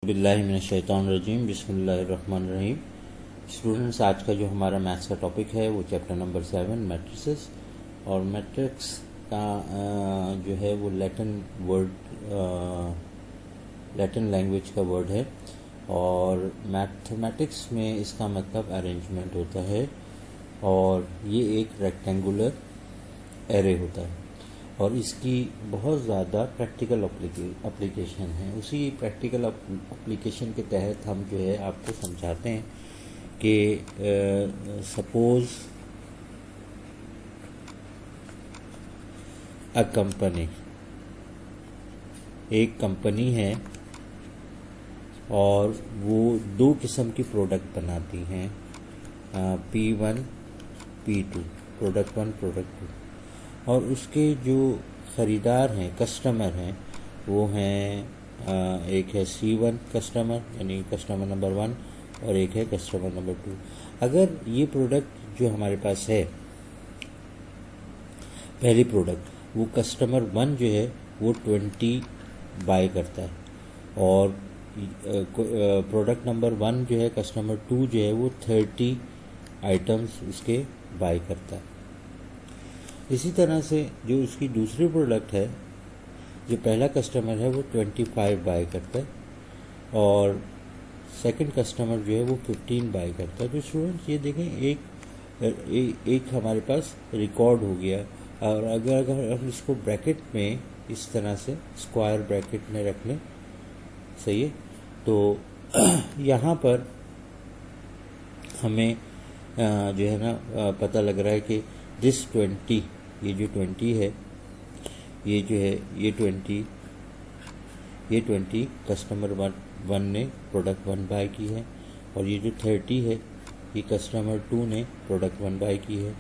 बिस्मिल्लाहिर्रहमानिर्रहीम बिस्मिल्लाहिर्रहमानिर्रहीम। स्टूडेंट्स, आज का जो हमारा मैथ्स का टॉपिक है वो चैप्टर नंबर 7 मैट्रिसेस। और मैट्रिक्स का जो है वो लैटिन लैंग्वेज का वर्ड है और मैथमेटिक्स में इसका मतलब अरेंजमेंट होता है और ये एक रेक्टेंगुलर एरे होता है और इसकी बहुत ज़्यादा प्रैक्टिकल एप्लीकेशन है। उसी प्रैक्टिकल एप्लीकेशन के तहत हम जो है आपको समझाते हैं कि सपोज एक कंपनी है और वो दो किस्म की प्रोडक्ट बनाती हैं, P1 P2, प्रोडक्ट 1 प्रोडक्ट 2, और उसके जो ख़रीदार हैं, कस्टमर हैं, वो हैं एक है C1 कस्टमर यानी कस्टमर नंबर 1 और एक है कस्टमर नंबर 2। अगर ये प्रोडक्ट जो हमारे पास है पहली प्रोडक्ट, वो कस्टमर 1 जो है वो 20 बाय करता है और प्रोडक्ट नंबर 1 जो है कस्टमर 2 जो है वो 30 आइटम्स उसके बाय करता है। इसी तरह से जो उसकी दूसरी प्रोडक्ट है, जो पहला कस्टमर है वो 25 बाय करता है और सेकंड कस्टमर जो है वो 15 बाय करता है। तो स्टूडेंट्स ये देखें, एक हमारे पास रिकॉर्ड हो गया। और अगर हम इसको ब्रैकेट में इस तरह से स्क्वायर ब्रैकेट में रख लें, सही है, तो यहाँ पर हमें जो है ना पता लग रहा है कि दिस 20, ये जो 20 है, ये जो है ये 20 कस्टमर 1 ने प्रोडक्ट 1 बाय की है और ये जो 30 है ये कस्टमर 2 ने प्रोडक्ट 1 बाय की है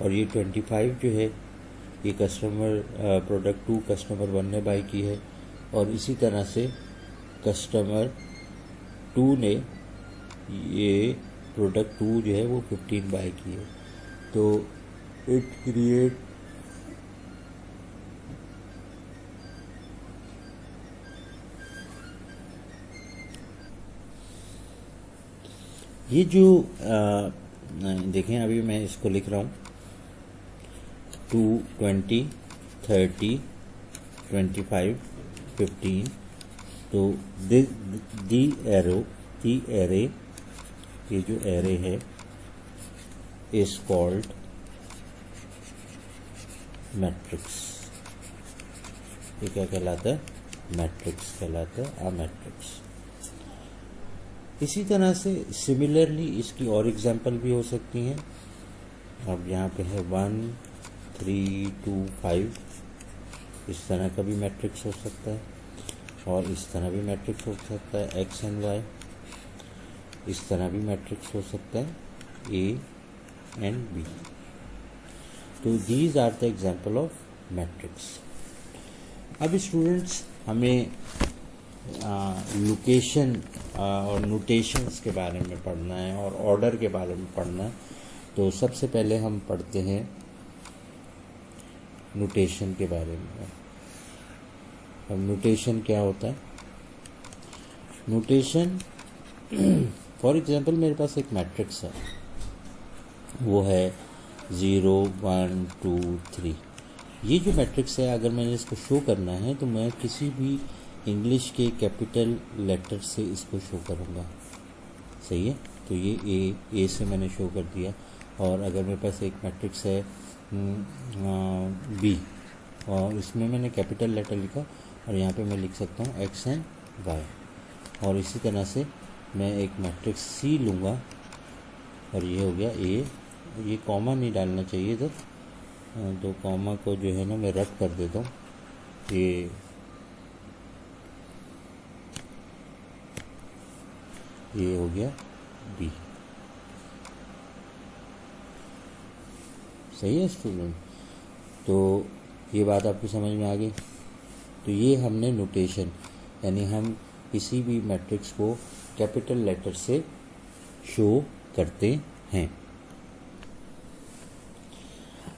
और ये 25 जो है ये प्रोडक्ट 2 कस्टमर 1 ने बाय की है और इसी तरह से कस्टमर 2 ने ये प्रोडक्ट 2 जो है वो 15 बाय की है। तो इट क्रिएट ये जो देखें, अभी मैं इसको लिख रहा हूँ 2, 20, 30, 25, 15। तो दी एरे, ये जो एरे है इज कॉल्ड मैट्रिक्स। ये क्या कहलाता है? मैट्रिक्स कहलाता है, अ मैट्रिक्स। इसी तरह से सिमिलरली इसकी और एग्जांपल भी हो सकती हैं। अब यहाँ पे है 1, 3, 2, 5, इस तरह का भी मैट्रिक्स हो सकता है और इस तरह भी मैट्रिक्स हो सकता है, X एंड Y। इस तरह भी मैट्रिक्स हो सकता है, A एंड B। तो these are the example of matrix. अब स्टूडेंट्स, हमें लोकेशन और नोटेशंस के बारे में पढ़ना है और ऑर्डर के बारे में पढ़ना है। तो सबसे पहले हम पढ़ते हैं नोटेशन के बारे में। अब नोटेशन क्या होता है? नोटेशन, फॉर एग्जांपल मेरे पास एक मैट्रिक्स है, वो है 0, 1, 2, 3। ये जो मैट्रिक्स है, अगर मैंने इसको शो करना है तो मैं किसी भी इंग्लिश के कैपिटल लेटर से इसको शो करूँगा, सही है। तो ये ए से मैंने शो कर दिया। और अगर मेरे पास एक मैट्रिक्स है बी और इसमें मैंने कैपिटल लेटर लिखा और यहाँ पे मैं लिख सकता हूँ X एंड Y। और इसी तरह से मैं एक मैट्रिक्स सी लूँगा और ये हो गया ए। ये कॉमा नहीं डालना चाहिए था, तो कॉमा को जो है ना मैं रद्द कर देता हूँ। ये हो गया बी, सही है स्टूडेंट। तो ये बात आपकी समझ में आ गई। तो ये हमने नोटेशन, यानी हम किसी भी मैट्रिक्स को कैपिटल लेटर से शो करते हैं।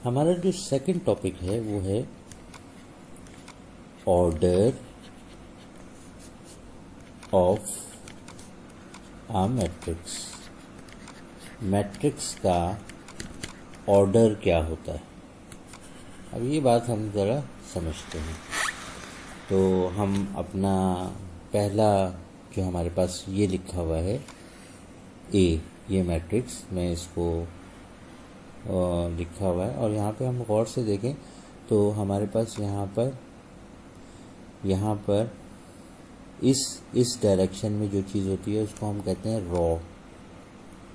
हमारा जो सेकंड टॉपिक है वो है order of a matrix. Matrix का ऑर्डर क्या होता है, अब ये बात हम ज़रा समझते हैं। तो हम अपना पहला जो हमारे पास ये लिखा हुआ है ए, ये मैट्रिक्स में इसको लिखा हुआ है, और यहाँ पे हम गौर से देखें तो हमारे पास यहाँ पर इस डायरेक्शन में जो चीज़ होती है उसको हम कहते हैं रॉ।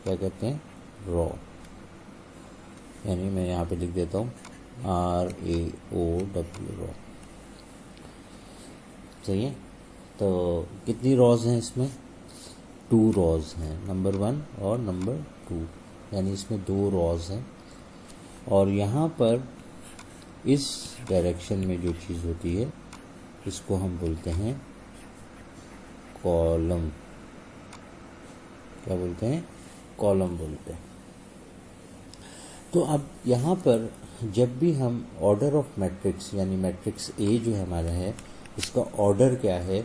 क्या कहते हैं? रॉ। यानी मैं यहाँ पे लिख देता हूँ RAOW, रॉ। सही है। तो कितनी रॉज हैं इसमें? 2 रॉज हैं, नंबर 1 और नंबर 2, यानी इसमें 2 रॉज हैं। और यहाँ पर इस डायरेक्शन में जो चीज़ होती है इसको हम बोलते हैं कॉलम। क्या बोलते हैं? कॉलम बोलते हैं। तो अब यहाँ पर जब भी हम ऑर्डर ऑफ मैट्रिक्स, यानी मैट्रिक्स ए जो हमारा है इसका ऑर्डर क्या है,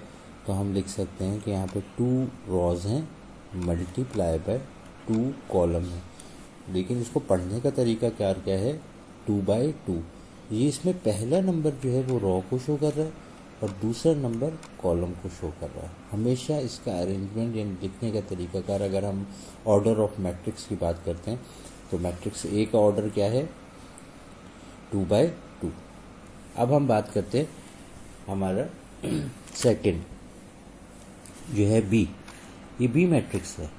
तो हम लिख सकते हैं कि यहाँ पे 2 रॉज हैं मल्टीप्लाई बाय 2 कॉलम है। लेकिन इसको पढ़ने का तरीका क्या है? 2 बाई 2। ये इसमें पहला नंबर जो है वो रॉ को शो कर रहा है और दूसरा नंबर कॉलम को शो कर रहा है। हमेशा इसका अरेंजमेंट यानी लिखने का तरीकाकार, अगर हम ऑर्डर ऑफ मैट्रिक्स की बात करते हैं तो मैट्रिक्स ए का ऑर्डर क्या है? 2 बाई 2। अब हम बात करते हैं हमारा सेकंड जो है बी। ये बी मैट्रिक्स है,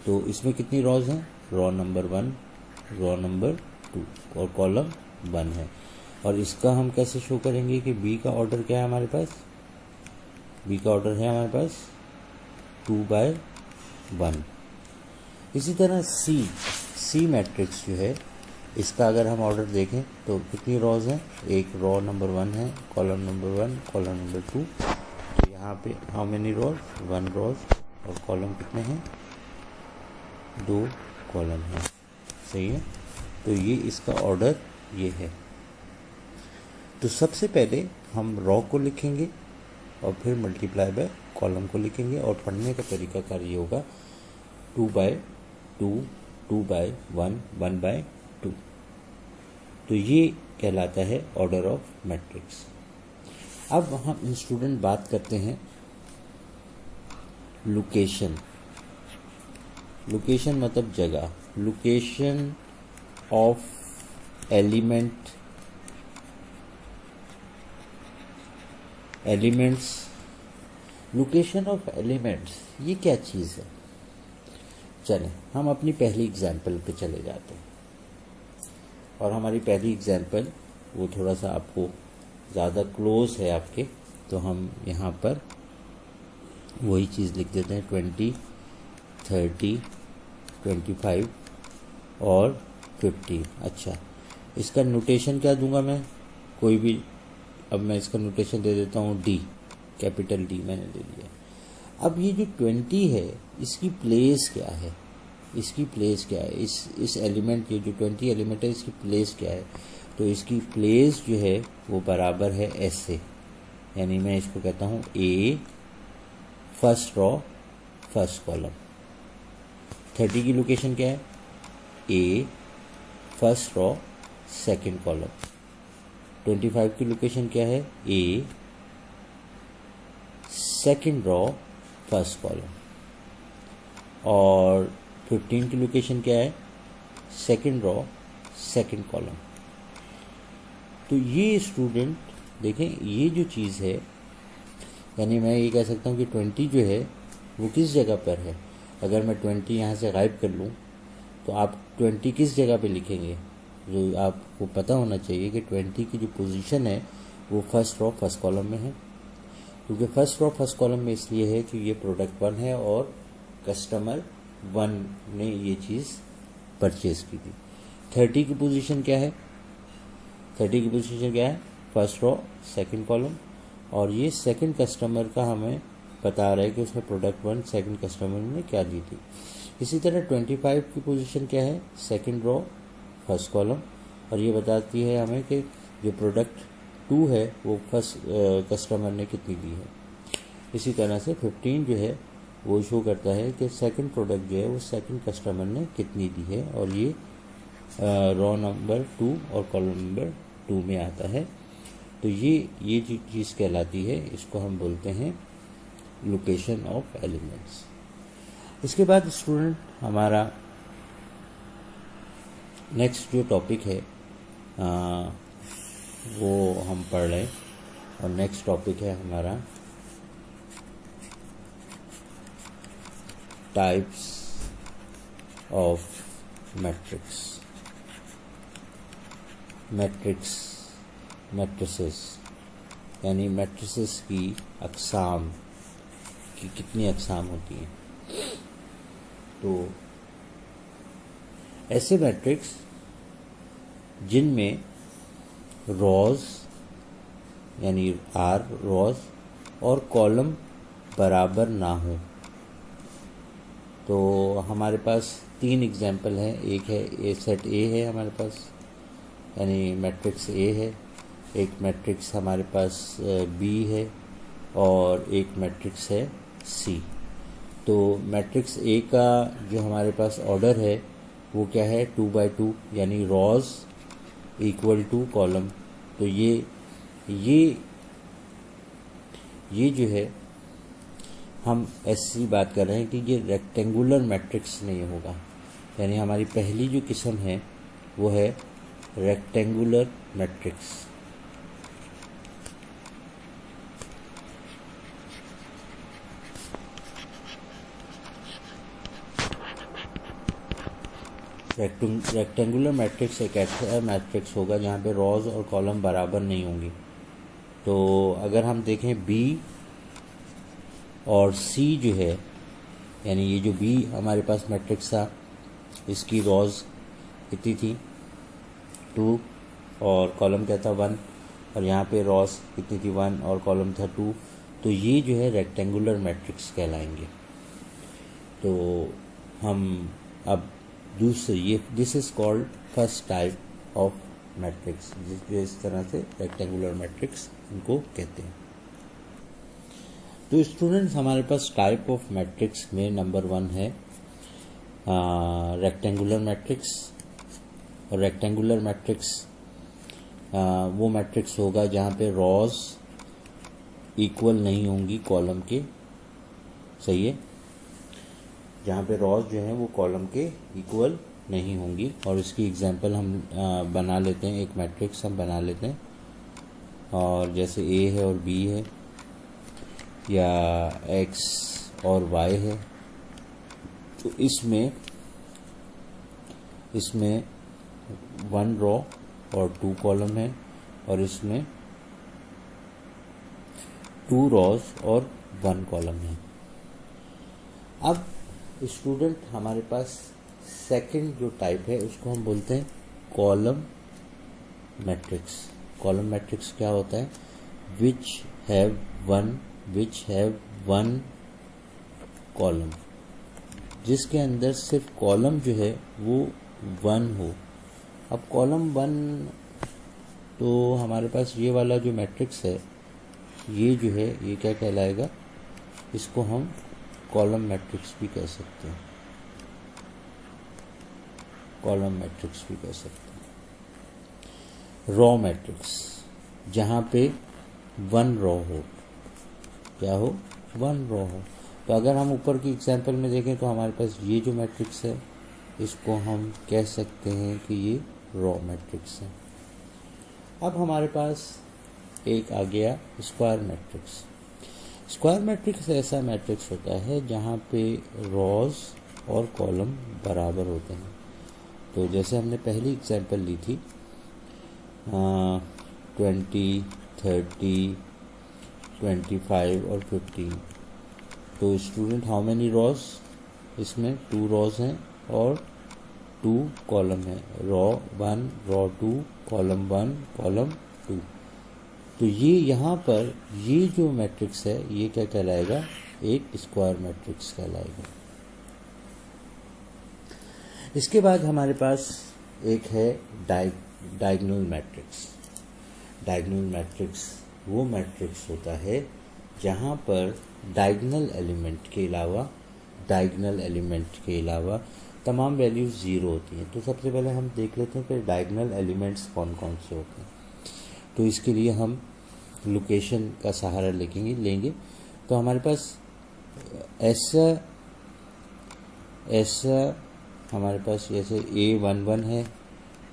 तो इसमें कितनी रॉज हैं? रॉ नंबर 1, रॉ नंबर 2 और कॉलम 1 है। और इसका हम कैसे शो करेंगे कि बी का ऑर्डर क्या है हमारे पास? बी का ऑर्डर है हमारे पास 2 बाई 1। इसी तरह सी मैट्रिक्स जो है इसका अगर हम ऑर्डर देखें तो कितनी रॉज हैं? एक रॉ नंबर 1 है, कॉलम नंबर 1, कॉलम नंबर 2। तो यहाँ पे हाउ मेनी रॉज? 1 रॉज, और कॉलम कितने हैं? 2 कॉलम हैं। सही है। तो ये इसका ऑर्डर ये है। तो सबसे पहले हम रॉ को लिखेंगे और फिर मल्टीप्लाई बाय कॉलम को लिखेंगे, और पढ़ने का तरीकाकार ये होगा 2 बाय 2, 2 बाय 1, 1 बाय 2। तो ये कहलाता है ऑर्डर ऑफ मैट्रिक्स। अब हम स्टूडेंट बात करते हैं लोकेशन। लोकेशन मतलब जगह। Location of elements. Location of elements ये क्या चीज़ है? चलें हम अपनी पहली एग्जाम्पल पे चले जाते हैं, और हमारी पहली एग्जाम्पल वो थोड़ा सा आपको ज़्यादा क्लोज है आपके, तो हम यहाँ पर वही चीज़ लिख देते हैं 20, 30, 25 और 50। अच्छा, इसका नोटेशन क्या दूंगा मैं? कोई भी। अब मैं इसका नोटेशन दे देता हूँ डी, कैपिटल डी मैंने दे दिया। अब ये जो 20 है इसकी प्लेस क्या है? इसकी प्लेस क्या है? इस एलिमेंट, ये जो 20 एलिमेंट है इसकी प्लेस क्या है? तो इसकी प्लेस जो है वो बराबर है एस से, यानी मैं इसको कहता हूँ ए फर्स्ट रॉ फर्स्ट कॉलम। 30 की लोकेशन क्या है? ए फर्स्ट रॉ सेकंड कॉलम। 25 की लोकेशन क्या है? ए सेकंड रॉ फर्स्ट कॉलम। और 15 की लोकेशन क्या है? Second raw second column. तो ये स्टूडेंट देखें, ये जो चीज़ है, यानी मैं ये कह सकता हूँ कि 20 जो है वो किस जगह पर है। अगर मैं 20 यहाँ से गायब कर लूँ तो आप 20 किस जगह पे लिखेंगे? जो आपको पता होना चाहिए कि 20 की जो पोजीशन है वो फर्स्ट रॉ फर्स्ट कॉलम में है, क्योंकि फर्स्ट रॉ फर्स्ट कॉलम में इसलिए है कि ये प्रोडक्ट 1 है और कस्टमर 1 ने ये चीज़ परचेज की थी। 30 की पोजीशन क्या है? 30 की पोजीशन क्या है? फर्स्ट रॉ सेकंड कॉलम, और ये सेकंड कस्टमर का हमें बता रहा है कि उसने प्रोडक्ट 1 सेकंड कस्टमर ने क्या दी थी। इसी तरह 25 की पोजीशन क्या है? सेकंड रॉ फर्स्ट कॉलम, और ये बताती है हमें कि जो प्रोडक्ट 2 है वो फर्स्ट कस्टमर ने कितनी दी है। इसी तरह से 15 जो है वो शो करता है कि सेकंड प्रोडक्ट जो है वो सेकंड कस्टमर ने कितनी दी है, और ये रो नंबर 2 और कॉलम नंबर 2 में आता है। तो ये जो चीज़ कहलाती है, इसको हम बोलते हैं लोकेशन ऑफ एलिमेंट्स। इसके बाद स्टूडेंट हमारा नेक्स्ट जो टॉपिक है वो हम पढ़ रहे हैं, और नेक्स्ट टॉपिक है हमारा टाइप्स ऑफ मैट्रिसेस, यानी मैट्रिसेस की अक़साम की कितनी अक़साम होती हैं। तो ऐसे मैट्रिक्स जिनमें रॉज यानी R रॉज और कॉलम बराबर ना हो। तो हमारे पास 3 एग्जाम्पल हैं। एक है ए सेट ए है हमारे पास, यानी मैट्रिक्स ए है, एक मैट्रिक्स हमारे पास बी है, और एक मैट्रिक्स है सी। तो मैट्रिक्स ए का जो हमारे पास ऑर्डर है वो क्या है, 2 by 2, यानी रॉज इक्वल टू कॉलम। तो ये जो है हम ऐसी बात कर रहे हैं कि ये रेक्टेंगुलर मैट्रिक्स नहीं होगा, यानी हमारी पहली जो किस्म है वो है रेक्टेंगुलर मैट्रिक्स। रेक्टेंगुलर मैट्रिक्स एक ऐसा मैट्रिक्स होगा जहाँ पे रॉज और कॉलम बराबर नहीं होंगी। तो अगर हम देखें बी और सी जो है, यानी ये जो बी हमारे पास मैट्रिक्स था, इसकी रॉज कितनी थी 2 और कॉलम क्या था 1, और यहाँ पे रॉज कितनी थी 1 और कॉलम था 2। तो ये जो है रेक्टेंगुलर मैट्रिक्स कहलाएंगे। तो हम अब दूसरे ये this is called first type of matrix, जो इस तरह से रेक्टेंगुलर मैट्रिक्स इनको कहते हैं। तो स्टूडेंट्स हमारे पास टाइप ऑफ मैट्रिक्स में नंबर 1 है रेक्टेंगुलर मैट्रिक्स। और रेक्टेंगुलर मैट्रिक्स वो मैट्रिक्स होगा जहाँ पे रॉज इक्वल नहीं होंगी कॉलम के, सही है, जहाँ पे रॉज जो हैं वो कॉलम के इक्वल नहीं होंगी। और इसकी एग्जांपल हम बना लेते हैं, एक मैट्रिक्स हम बना लेते हैं, और जैसे ए है और बी है, या एक्स और वाई है। तो इसमें 1 रो और 2 कॉलम है, और इसमें 2 रॉज और 1 कॉलम है। अब स्टूडेंट हमारे पास सेकंड जो टाइप है उसको हम बोलते हैं कॉलम मैट्रिक्स। कॉलम मैट्रिक्स क्या होता है, विच हैव वन कॉलम, जिसके अंदर सिर्फ कॉलम जो है वो 1 हो। अब कॉलम 1, तो हमारे पास ये वाला जो मैट्रिक्स है ये जो है ये क्या कहलाएगा, इसको हम कॉलम मैट्रिक्स भी कह सकते हैं, कॉलम मैट्रिक्स भी कह सकते हैं। रॉ मैट्रिक्स, जहाँ पे 1 रॉ हो, क्या हो 1 रॉ हो। तो अगर हम ऊपर की एग्जांपल में देखें तो हमारे पास ये जो मैट्रिक्स है इसको हम कह सकते हैं कि ये रॉ मैट्रिक्स है। अब हमारे पास एक आ गया स्क्वायर मैट्रिक्स। स्क्वायर मैट्रिक्स ऐसा मैट्रिक्स होता है जहाँ पे रॉज और कॉलम बराबर होते हैं। तो जैसे हमने पहली एग्जांपल ली थी 20, 30, 25 और 15। तो स्टूडेंट हाउ मेनी रॉज, इसमें 2 रॉज हैं और 2 कॉलम है, रॉ 1, रॉ 2, कॉलम 1, कॉलम 2। तो ये यहाँ पर ये जो मैट्रिक्स है ये क्या कहलाएगा, एक स्क्वायर मैट्रिक्स कहलाएगा। इसके बाद हमारे पास एक है डायगोनल मैट्रिक्स। डायगोनल मैट्रिक्स वो मैट्रिक्स होता है जहाँ पर डायगोनल एलिमेंट के अलावा तमाम वैल्यूज़ ज़ीरो होती हैं। तो सबसे पहले हम देख लेते हैं कि डायगोनल एलिमेंट्स कौन कौन से होते हैं। तो इसके लिए हम लोकेशन का सहारा लेंगे। तो हमारे पास ऐसा हमारे पास जैसे A11 है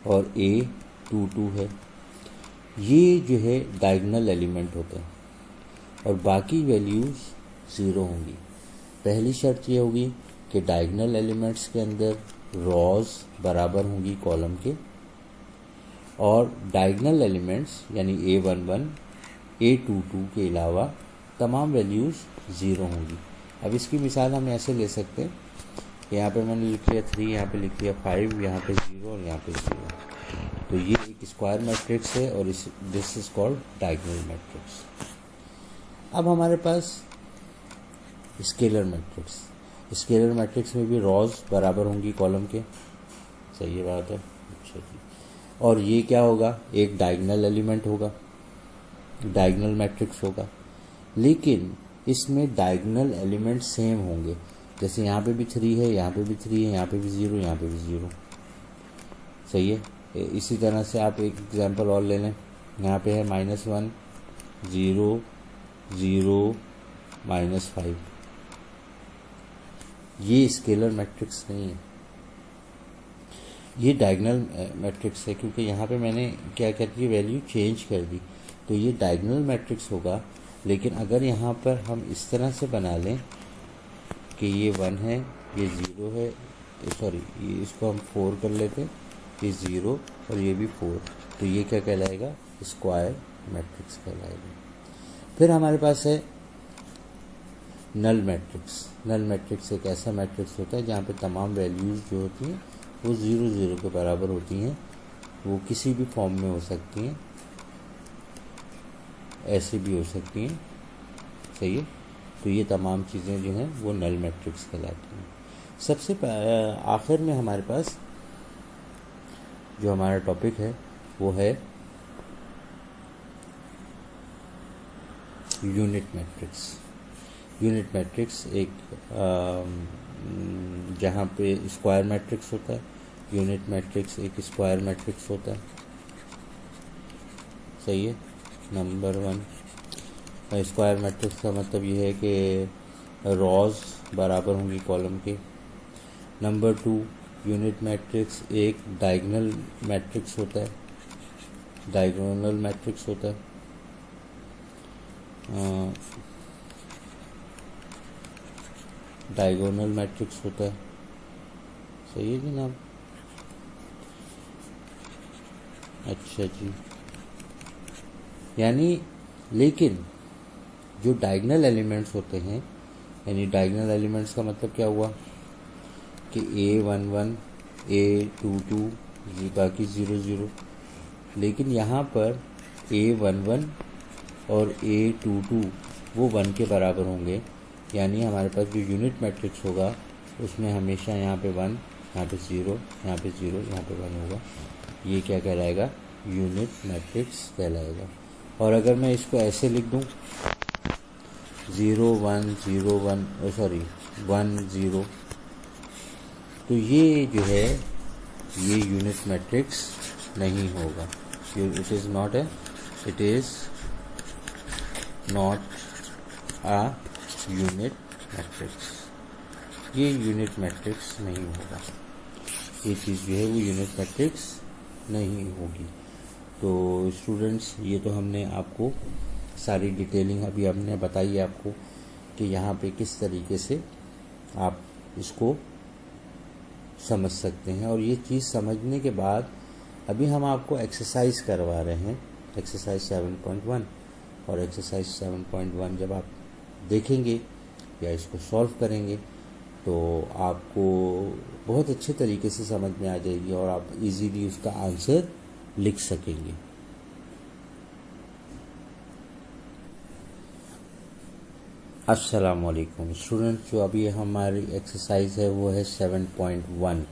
और A22 है, ये जो है डायगोनल एलिमेंट होते हैं और बाकी वैल्यूज़ ज़ीरो होंगी। पहली शर्त ये होगी कि डायगोनल एलिमेंट्स के अंदर रॉज बराबर होंगी कॉलम के, और डायगोनल एलिमेंट्स यानी A11 A22 के अलावा तमाम वैल्यूज़ ज़ीरो होंगी। अब इसकी मिसाल हम ऐसे ले सकते हैं कि यहाँ पे मैंने लिख लिया 3, यहाँ पे लिख लिया 5, यहाँ पे 0 और यहाँ पे 0। तो ये एक स्क्वायर मैट्रिक्स है और this is called diagonal matrix. अब हमारे पास स्केलर मैट्रिक्स में भी रॉज बराबर होंगी कॉलम के, सही है बात है। अच्छा जी, और ये क्या होगा, एक डायगोनल एलिमेंट होगा, डायगोनल मैट्रिक्स होगा, लेकिन इसमें डायगोनल एलिमेंट सेम होंगे। जैसे यहाँ पे भी 3 है, यहाँ पे भी 3 है, यहाँ पे भी 0, यहाँ पे भी 0, सही है। इसी तरह से आप एक एग्जांपल और ले लें, यहाँ पे है -1 0 0 -5। ये स्केलर मैट्रिक्स नहीं है, ये डायगोनल मैट्रिक्स है, क्योंकि यहाँ पे मैंने क्या कर दी, वैल्यू चेंज कर दी। तो ये डायगोनल मैट्रिक्स होगा। लेकिन अगर यहाँ पर हम इस तरह से बना लें कि ये 1 है, ये 0 है, सॉरी ये इसको हम 4 कर लेते हैं, ये 0 और ये भी 4, तो ये क्या कहलाएगा, स्क्वायर मैट्रिक्स कहलाएगा। फिर हमारे पास है नल मैट्रिक्स एक ऐसा मैट्रिक्स होता है जहाँ पे तमाम वैल्यूज़ जो होती हैं वो 0 0 के बराबर होती हैं। वो किसी भी फॉर्म में हो सकती हैं, ऐसे भी हो सकती हैं, सही है। तो ये तमाम चीज़ें जो हैं वो नल मैट्रिक्स कहलाती हैं। सबसे आखिर में हमारे पास जो हमारा टॉपिक है वो है यूनिट मैट्रिक्स एक जहाँ पे स्क्वायर मैट्रिक्स होता है, यूनिट मैट्रिक्स एक स्क्वायर मैट्रिक्स होता है, सही है। नंबर 1 स्क्वायर मैट्रिक्स का मतलब ये है कि रॉज बराबर होंगी कॉलम के। नंबर 2 यूनिट मैट्रिक्स एक डायगोनल मैट्रिक्स होता है, डायगोनल मैट्रिक्स होता है। डायगोनल मैट्रिक्स होता है, सही है जनाब। अच्छा जी, यानी लेकिन जो डायगोनल एलिमेंट्स होते हैं, यानी डायगोनल एलिमेंट्स का मतलब क्या हुआ कि A11 A22 बाकी 0 0, लेकिन यहाँ पर A11 और A22 वो 1 के बराबर होंगे। यानी हमारे पास जो यूनिट मैट्रिक्स होगा उसमें हमेशा यहाँ पे 1, यहाँ पे 0, यहाँ पे 0, यहाँ पे 1 होगा। ये क्या कहलाएगा, यूनिट मैट्रिक्स कहलाएगा। और अगर मैं इसको ऐसे लिख दूँ 0 1 0 1 सॉरी 1 0, तो ये जो है ये यूनिट मैट्रिक्स नहीं होगा। It is not a unit matrix, ये यूनिट मैट्रिक्स नहीं होगा। ये चीज़ जो है वो यूनिट मैट्रिक्स नहीं होगी। तो स्टूडेंट्स, ये तो हमने आपको सारी डिटेलिंग अभी हमने बताई आपको कि यहाँ पे किस तरीके से आप इसको समझ सकते हैं। और ये चीज़ समझने के बाद अभी हम आपको एक्सरसाइज करवा रहे हैं, एक्सरसाइज 7.1। और एक्सरसाइज 7.1 जब आप देखेंगे या इसको सॉल्व करेंगे तो आपको बहुत अच्छे तरीके से समझ में आ जाएगी और आप इजीली उसका आंसर लिख सकेंगे। अस्सलाम वालेकुम स्टूडेंट्स, जो अभी हमारी एक्सरसाइज है वो है 7.1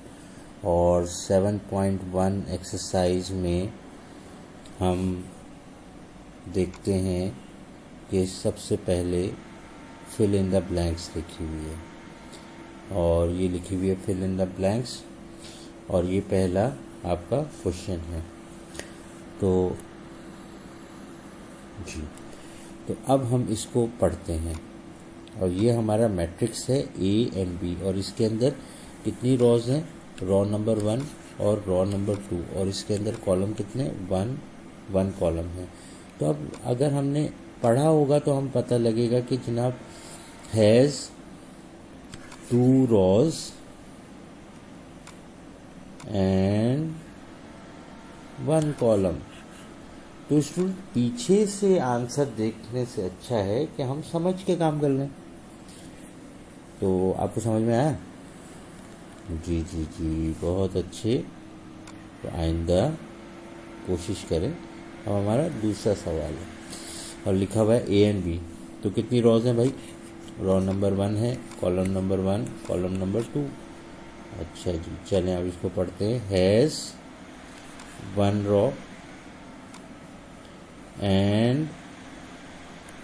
और 7.1 एक्सरसाइज में हम देखते हैं कि सबसे पहले फिल इन द ब्लैंक्स लिखी हुई है, और ये लिखी हुई है फिल इन द ब्लैंक्स, और ये पहला आपका क्वेश्चन है। तो जी, तो अब हम इसको पढ़ते हैं, और ये हमारा मैट्रिक्स है ए एंड बी, और इसके अंदर कितनी रॉज हैं, रॉ नंबर 1 और रॉ नंबर 2, और इसके अंदर कॉलम कितने 1 कॉलम है। तो अब अगर हमने पढ़ा होगा तो हम पता लगेगा कि जनाब हैज़ 2 रॉज एंड 1 कॉलम। तो स्टूडेंट पीछे से आंसर देखने से अच्छा है कि हम समझ के काम कर लें। तो आपको समझ में आया? जी जी जी, बहुत अच्छे। तो आइंदा कोशिश करें। अब हमारा दूसरा सवाल है, और लिखा हुआ है ए एंड बी। तो कितनी रॉज हैं भाई? रॉ नंबर 1 है, कॉलम नंबर 1, कॉलम नंबर 2। अच्छा जी, चलें अब इसको पढ़ते हैं। Has 1 raw and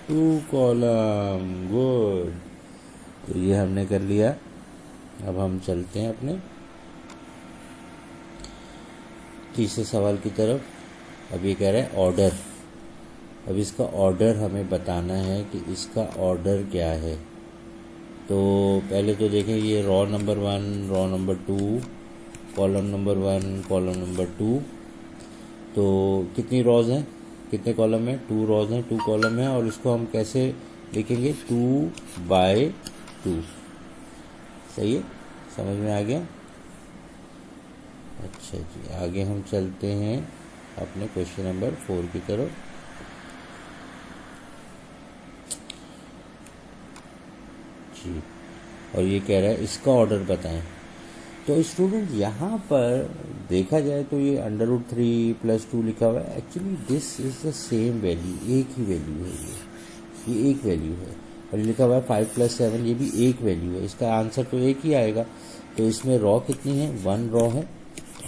2 column. Good, तो ये हमने कर लिया। अब हम चलते हैं अपने तीसरे सवाल की तरफ। अब ये कह रहा है ऑर्डर। अब इसका ऑर्डर हमें बताना है कि इसका ऑर्डर क्या है। तो पहले तो देखें, ये raw number 1, raw number 2, column number 1, column number 2। तो कितनी रॉज हैं, कितने कॉलम हैं? 2 रॉज हैं, 2 कॉलम हैं, और इसको हम कैसे लिखेंगे? 2/2। सही है, समझ में आ गया? अच्छा जी, आगे हम चलते हैं अपने क्वेश्चन नंबर 4 की तरफ। जी, और ये कह रहा है इसका ऑर्डर बताएं। तो स्टूडेंट यहाँ पर देखा जाए तो ये √3 + 2 लिखा हुआ है। Actually this is the same value, एक ही वैल्यू है ये एक वैल्यू है। और लिखा हुआ है 5 + 7, ये भी एक वैल्यू है। इसका आंसर तो एक ही आएगा। तो इसमें रॉ कितनी है? 1 रॉ है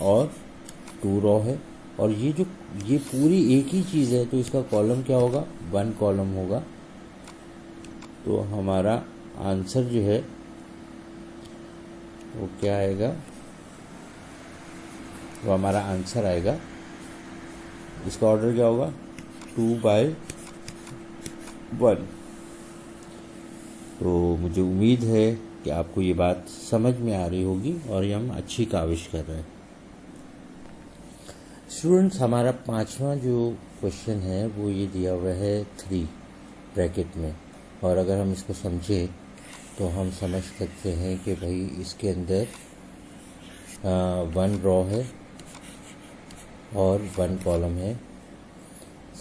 और 2 रॉ है, और ये पूरी एक ही चीज़ है। तो इसका कॉलम क्या होगा? 1 कॉलम होगा। तो हमारा आंसर जो है वो क्या आएगा? वो हमारा आंसर आएगा, इसका ऑर्डर क्या होगा? 2/1। तो मुझे उम्मीद है कि आपको ये बात समझ में आ रही होगी, और ये हम अच्छी काविश कर रहे हैं। स्टूडेंट्स, हमारा 5वां जो क्वेश्चन है वो ये दिया हुआ है 3 ब्रैकेट में, और अगर हम इसको समझें तो हम समझ सकते हैं कि भाई इसके अंदर 1 रॉ है और 1 कॉलम है।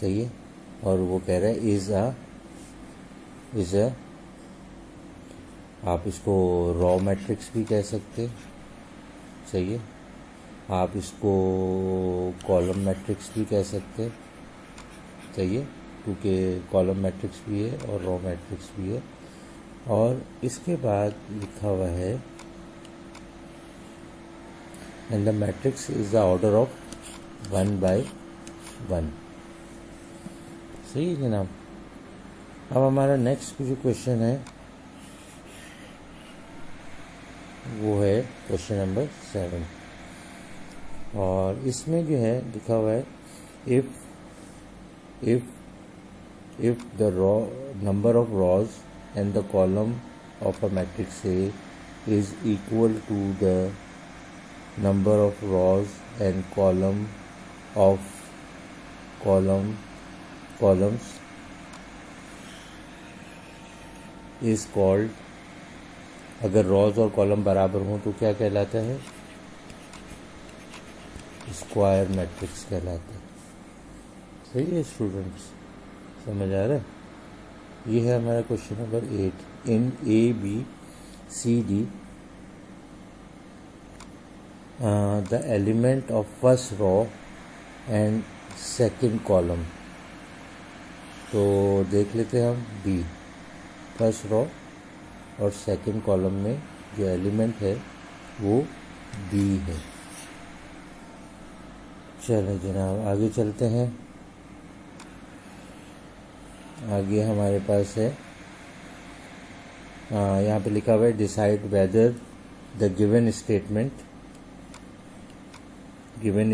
सही है, और वो कह रहा है इज़ अ आप इसको रॉ मैट्रिक्स भी कह सकते। सही है, आप इसको कॉलम मैट्रिक्स भी कह सकते। सही है, क्योंकि कॉलम मैट्रिक्स भी है और रॉ मैट्रिक्स भी है। और इसके बाद लिखा हुआ है and the matrix is the order of 1/1। सही है जनाब। अब हमारा नेक्स्ट जो क्वेश्चन है वो है क्वेश्चन नंबर 7, और इसमें जो है लिखा हुआ है if the number of rows and the column of a matrix A is equal to the number of rows and columns is called, अगर रॉज और कॉलम बराबर हों तो क्या कहलाता है? स्क्वायर मैट्रिक्स कहलाता है। सही है स्टूडेंट्स, समझ आ रहा है? ये है हमारा question number 8। In ABCD the element of first raw and second column. तो देख लेते हैं हम बी, फर्स्ट रॉ और सेकंड कॉलम में जो एलिमेंट है वो बी है। चलो जनाब आगे चलते हैं। आगे हमारे पास है यहाँ पे लिखा हुआ है decide whether the given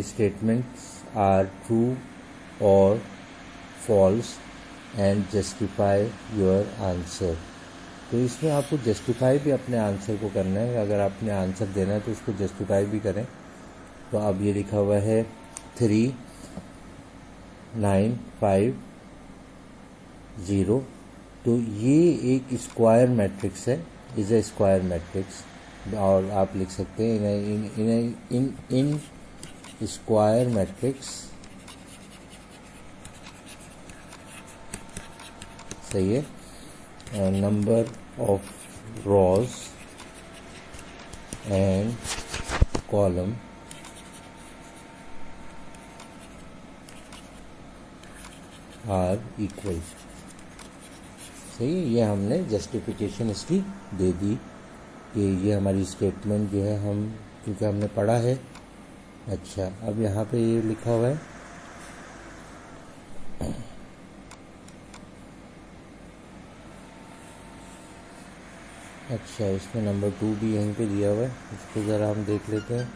statements are true और false and justify your answer. तो इसमें आपको जस्टिफाई भी अपने आंसर को करना है। अगर आपने आंसर देना है तो उसको जस्टिफाई भी करें। तो अब ये लिखा हुआ है 3 9 5 0। तो ये एक स्क्वायर मैट्रिक्स है, इज ए स्क्वायर मैट्रिक्स। और आप लिख सकते हैं इन स्क्वायर मैट्रिक्स, सही है, number of rows and column are equal। सही है, ये हमने जस्टिफिकेशन इसकी दे दी कि ये हमारी स्टेटमेंट जो है हम क्योंकि हमने पढ़ा है। अच्छा, अब यहाँ पे ये लिखा हुआ है अच्छा, इसमें नंबर 2 भी यहीं पे दिया हुआ है, इसको ज़रा हम देख लेते हैं।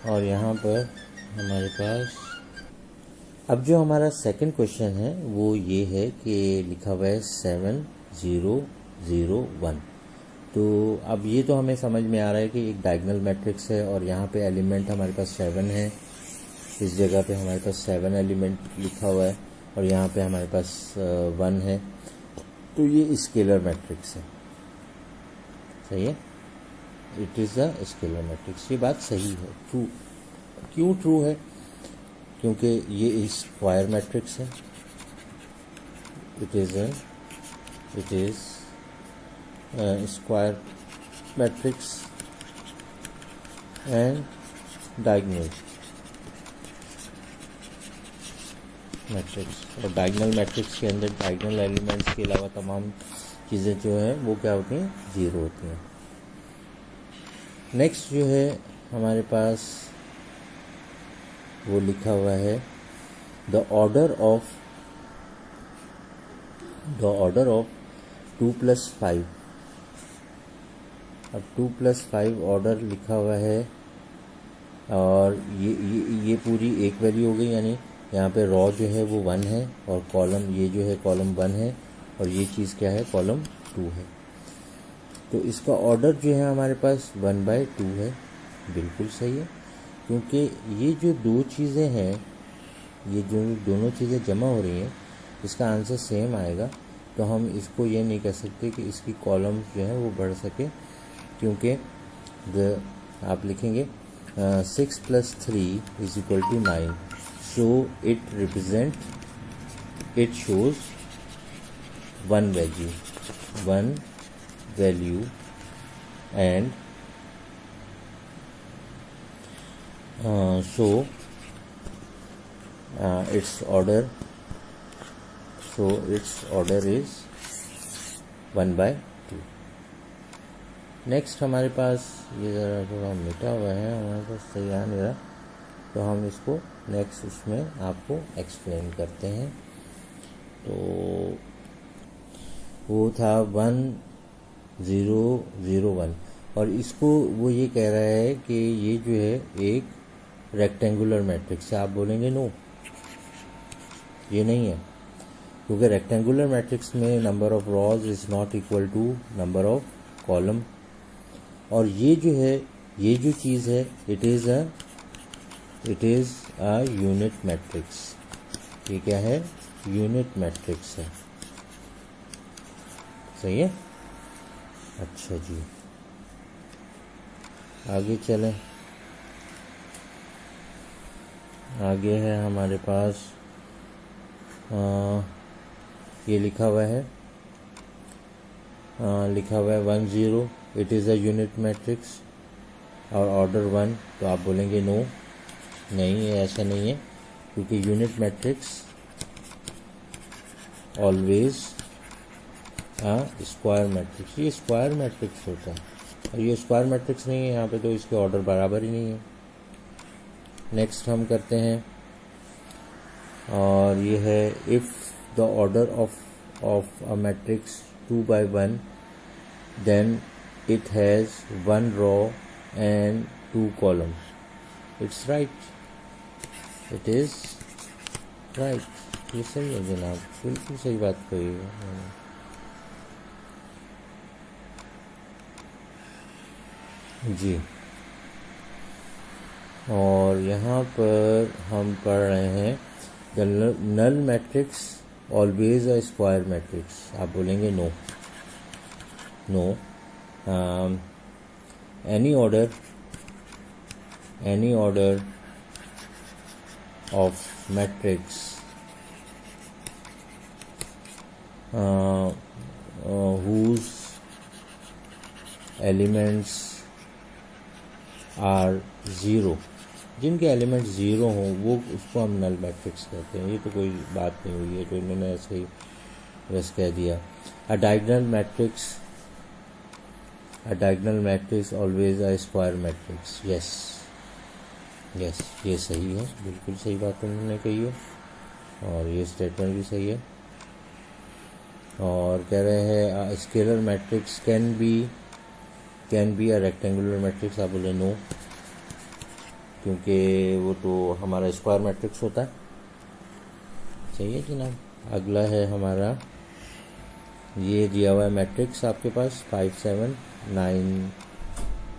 और यहाँ पर हमारे पास अब जो हमारा सेकंड क्वेश्चन है वो ये है कि लिखा हुआ है 7001। तो अब ये तो हमें समझ में आ रहा है कि एक डायगोनल मैट्रिक्स है और यहाँ पे एलिमेंट हमारे पास 7 है। इस जगह पे हमारे पास 7 एलिमेंट लिखा हुआ है और यहाँ पे हमारे पास 1 है। तो ये स्केलर मैट्रिक्स है, सही है, it is a scalar matrix. ये बात सही है, ट्रू। क्यों ट्रू है? क्योंकि ये स्क्वायर मैट्रिक्स है, it is square matrix and diagonal matrix. और डायगोनल मैट्रिक्स के अंदर डायगोनल एलिमेंट्स के अलावा तमाम चीज़ें जो हैं वो क्या होती हैं, 0 होती हैं। नेक्स्ट जो है हमारे पास वो लिखा हुआ है द ऑर्डर ऑफ 2 + 5। अब 2 + 5 ऑर्डर लिखा हुआ है और ये पूरी एक वैल्यू हो गई, यानी यहाँ पे रॉ जो है वो 1 है और कॉलम ये जो है कॉलम 1 है और ये चीज़ क्या है, कॉलम 2 है। तो इसका ऑर्डर जो है हमारे पास 1/2 है। बिल्कुल सही है, क्योंकि ये जो दो चीज़ें हैं, ये जो दोनों चीज़ें जमा हो रही हैं, इसका आंसर सेम आएगा। तो हम इसको ये नहीं कह सकते कि इसकी कॉलम जो है वो बढ़ सके, क्योंकि आप लिखेंगे 6 + 3 = 9। So it shows one value and so its order is 1/2। Next हमारे पास ये ज़रा थोड़ा मिटा हुआ है, हमारे पास सही आ नहीं रहा, तो हम इसको नेक्स्ट उसमें आपको एक्सप्लेन करते हैं। तो वो था 1001 और इसको वो ये कह रहा है कि ये जो है एक रेक्टेंगुलर मैट्रिक्स है। आप बोलेंगे नो, ये नहीं है, क्योंकि रेक्टेंगुलर मैट्रिक्स में number of rows is not equal to number of column. और ये जो है, ये जो चीज़ है, it is a unit matrix. ये क्या है, यूनिट मैट्रिक्स है, सही है। अच्छा जी, आगे चलें। आगे है हमारे पास ये लिखा हुआ है 10। It is a unit matrix और ऑर्डर 1। तो आप बोलेंगे नो, नहीं है, ऐसा नहीं है, क्योंकि unit matrix always square matrix, ये स्क्वायर मैट्रिक्स होता है और ये स्क्वायर मैट्रिक्स नहीं है यहाँ पे, तो इसके ऑर्डर बराबर ही नहीं है। नेक्स्ट हम करते हैं और ये है if the order of a matrix 2/1 then it has 1 row and 2 columns. It's right. It is right. ये सही है जनाब, बिल्कुल सही बात कही है। जी, और यहाँ पर हम पढ़ रहे हैं the null matrix always a square matrix. आप बोलेंगे no, no, any order of matrix whose elements are zero, जिनके एलिमेंट ज़ीरो हों वो उसको हम नल मैट्रिक्स कहते हैं। ये तो कोई बात नहीं हुई है, तो इन्होंने ऐसे ही बस कह दिया। अ diagonal matrix always a square matrix. Yes, ये सही है, बिल्कुल सही बात उन्होंने कही है, और ये स्टेटमेंट भी सही है। और कह रहे हैं scalar matrix can be a rectangular matrix. आप बोले नो, क्योंकि वो तो हमारा स्क्वायर मैट्रिक्स होता है। सही है जनाब। अगला है हमारा, ये दिया हुआ है मैट्रिक्स आपके पास 5 7 9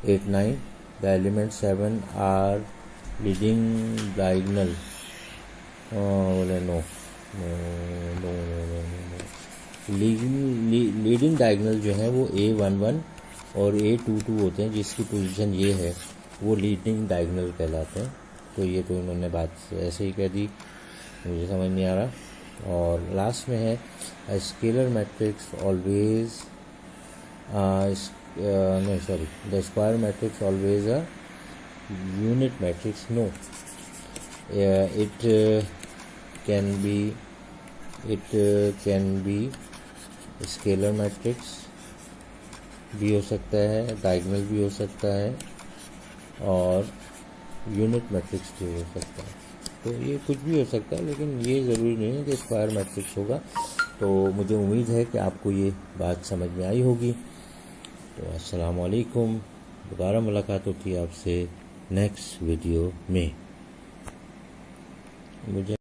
8 9। The element 7 are leading diagonal. बोले नो, लीडिंग डायगोनल जो है वो A11 और A22 होते हैं, जिसकी पोजीशन ये है वो लीडिंग डायगोनल कहलाते हैं। तो ये तो इन्होंने बात ऐसे ही कह दी, मुझे समझ नहीं आ रहा। और लास्ट में है scalar matrix always the square matrix always a unit matrix. No, it can be scalar matrix भी हो सकता है, डायगोनल भी हो सकता है, और यूनिट मैट्रिक्स भी हो सकता है। तो ये कुछ भी हो सकता है, लेकिन ये ज़रूरी नहीं है कि स्क्वायर मैट्रिक्स होगा। तो मुझे उम्मीद है कि आपको ये बात समझ में आई होगी। तो अस्सलाम वालेकुम, दोबारा मुलाकात होती है आपसे नेक्स्ट वीडियो में। मुझे